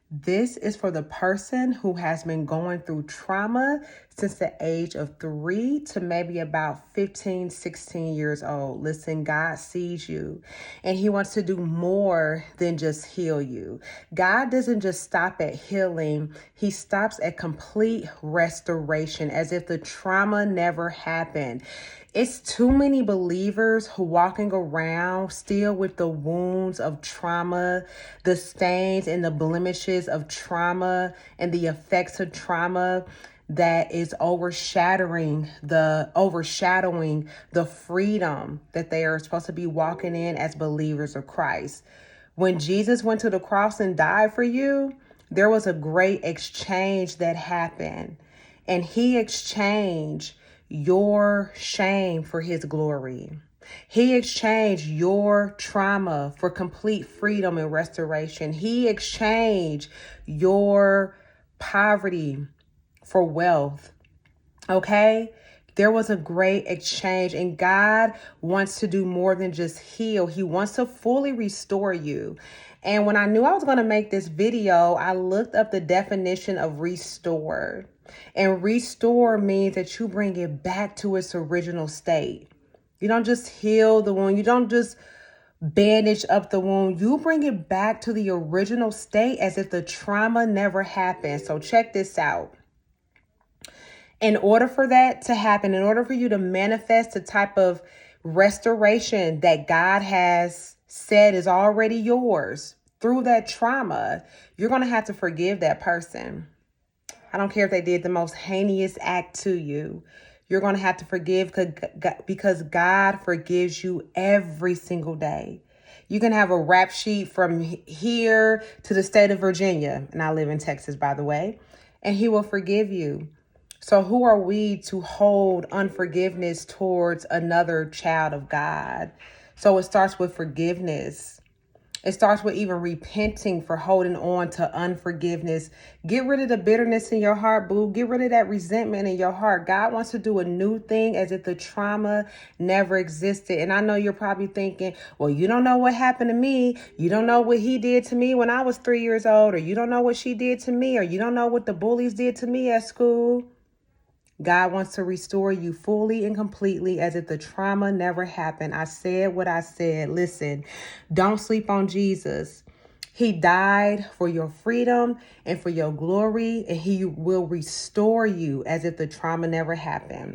This is for the person who has been going through trauma since the age of 3 to maybe about 15, 16 years old. Listen, God sees you and he wants to do more than just heal you. God doesn't just stop at healing. He stops at complete restoration, as if the trauma never happened. It's too many believers who walking around still with the wounds of trauma, the stains and the blemishes of trauma and the effects of trauma that is overshadowing the freedom that they are supposed to be walking in as believers of Christ. When Jesus went to the cross and died for you, there was a great exchange that happened. And he exchanged your shame for his glory. He exchanged your trauma for complete freedom and restoration. He exchanged your poverty for wealth. Okay? There was a great exchange, and God wants to do more than just heal. He wants to fully restore you. And when I knew I was going to make this video, I looked up the definition of restore. And restore means that you bring it back to its original state. You don't just heal the wound. You don't just bandage up the wound. You bring it back to the original state as if the trauma never happened. So check this out. In order for that to happen, in order for you to manifest the type of restoration that God has said is already yours through that trauma, you're going to have to forgive that person. I don't care if they did the most heinous act to you. You're going to have to forgive because God forgives you every single day. You can have a rap sheet from here to the state of Virginia, and I live in Texas, by the way, and he will forgive you. So who are we to hold unforgiveness towards another child of God? So it starts with forgiveness. It starts with even repenting for holding on to unforgiveness. Get rid of the bitterness in your heart, boo. Get rid of that resentment in your heart. God wants to do a new thing as if the trauma never existed. And I know you're probably thinking, well, you don't know what happened to me. You don't know what he did to me when I was 3 years old, or you don't know what she did to me, or you don't know what the bullies did to me at school. God wants to restore you fully and completely as if the trauma never happened. I said what I said. Listen, don't sleep on Jesus. He died for your freedom and for your glory, and he will restore you as if the trauma never happened.